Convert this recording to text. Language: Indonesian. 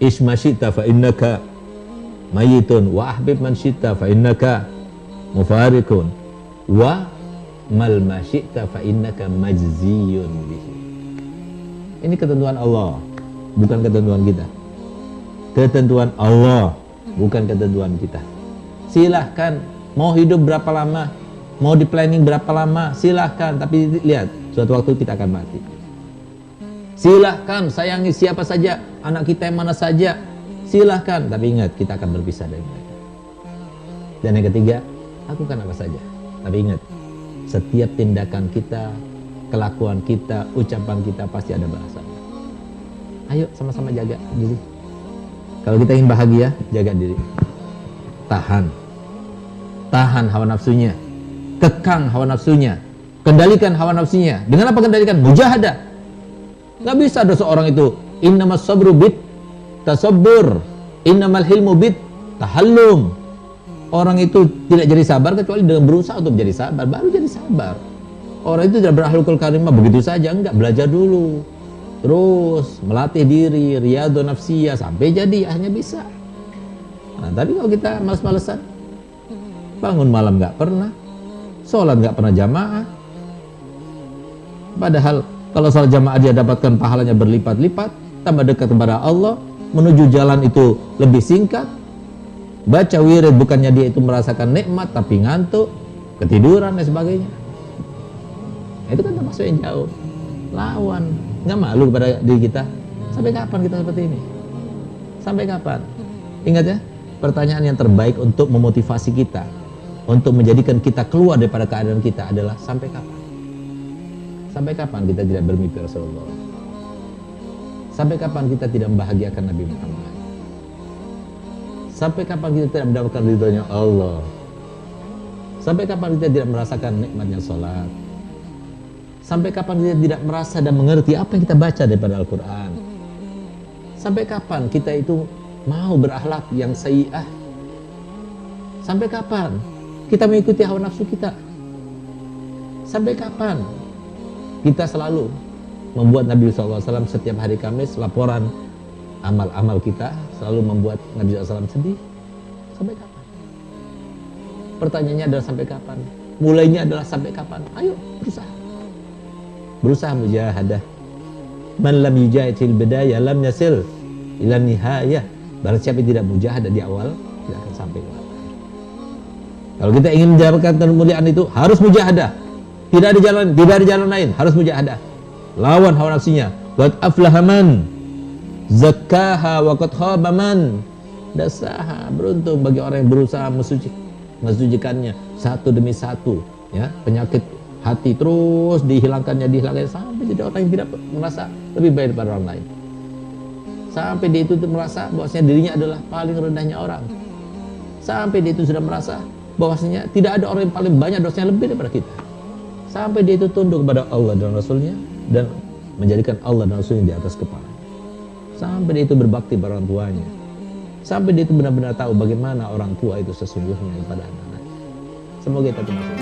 ish ma syi'ta fa innaka mayitun wa ahbib man syi'ta fa innaka mufarikun wa mal ma syi'ta fa innaka majziyun bihi. Ini ketentuan Allah, bukan ketentuan kita. Ketentuan Allah, bukan ketentuan kita. Silahkan mau hidup berapa lama, mau di planning berapa lama, silahkan. Tapi lihat, suatu waktu kita akan mati. Silahkan sayangi siapa saja, anak kita yang mana saja, silahkan. Tapi ingat, kita akan berpisah dari mereka. Dan yang ketiga, lakukan apa saja. Tapi ingat, setiap tindakan kita, kelakuan kita, ucapan kita pasti ada balasannya. Ayo sama-sama jaga diri. Kalau kita ingin bahagia, jaga diri. Tahan hawa nafsunya, kekang hawa nafsunya, kendalikan hawa nafsunya. Dengan apa kendalikan? Mujahadah. Gak bisa ada seorang itu innamas sabru bit tasabbur, innamal hilmu bit tahallum. Orang itu tidak jadi sabar kecuali dengan berusaha untuk menjadi sabar, baru jadi sabar. Orang itu tidak berakhlakul karimah begitu saja, enggak, belajar dulu. Terus melatih diri, riyadhun nafsiyah sampai jadi akhirnya bisa. Nah, tapi kalau kita malas-malesan, bangun malam nggak pernah, sholat nggak pernah jamaah. Padahal kalau sholat jamaah dia dapatkan pahalanya berlipat-lipat, tambah dekat kepada Allah, menuju jalan itu lebih singkat. Baca wirid bukannya dia itu merasakan nikmat, tapi ngantuk, ketiduran dan sebagainya. Nah, itu kan termasuk yang jauh. Lawan, nggak malu kepada diri kita. Sampai kapan kita seperti ini? Sampai kapan? Ingat ya, pertanyaan yang terbaik untuk memotivasi kita, untuk menjadikan kita keluar daripada keadaan kita adalah sampai kapan? Sampai kapan kita tidak bermimpi Rasulullah? Sampai kapan kita tidak membahagiakan Nabi Muhammad? Sampai kapan kita tidak mendapatkan ridhonya Allah? Sampai kapan kita tidak merasakan nikmatnya sholat? Sampai kapan kita tidak merasa dan mengerti apa yang kita baca daripada Al-Quran? Sampai kapan kita itu mau berakhlak yang sayyi'ah? Sampai kapan kita mengikuti hawa nafsu kita? Sampai kapan kita selalu membuat Nabi SAW setiap hari Kamis laporan amal-amal kita selalu membuat Nabi SAW sedih? Sampai kapan? Pertanyaannya adalah sampai kapan? Mulainya adalah sampai kapan? Ayo berusaha mujahadah. Man lam yujahidil bidayah lam yasil ila nihayah. Barang siapa yang tidak mujahadah di awal, tidak akan sampai ke akhir. Kalau kita ingin mendapatkan kemuliaan itu harus mujahadah. Tidak ada jalan lain, harus mujahadah. Lawan hawa nafsunya. Qad aflaha man zakkaha wa qad khaba man dasaha. Beruntung bagi orang yang berusaha mensucikannya satu demi satu, ya, penyakit hati terus dihilangkannya sampai jadi orang yang tidak merasa lebih baik daripada orang lain. Sampai dia itu merasa bahwasanya dirinya adalah paling rendahnya orang. Sampai dia itu sudah merasa bahwasanya tidak ada orang yang paling banyak dosanya lebih daripada kita. Sampai dia itu tunduk kepada Allah dan Rasulnya dan menjadikan Allah dan Rasulnya di atas kepala. Sampai dia itu berbakti pada orang tuanya. Sampai dia itu benar-benar tahu bagaimana orang tua itu sesungguhnya kepada anak-anak. Semoga kita termasuk.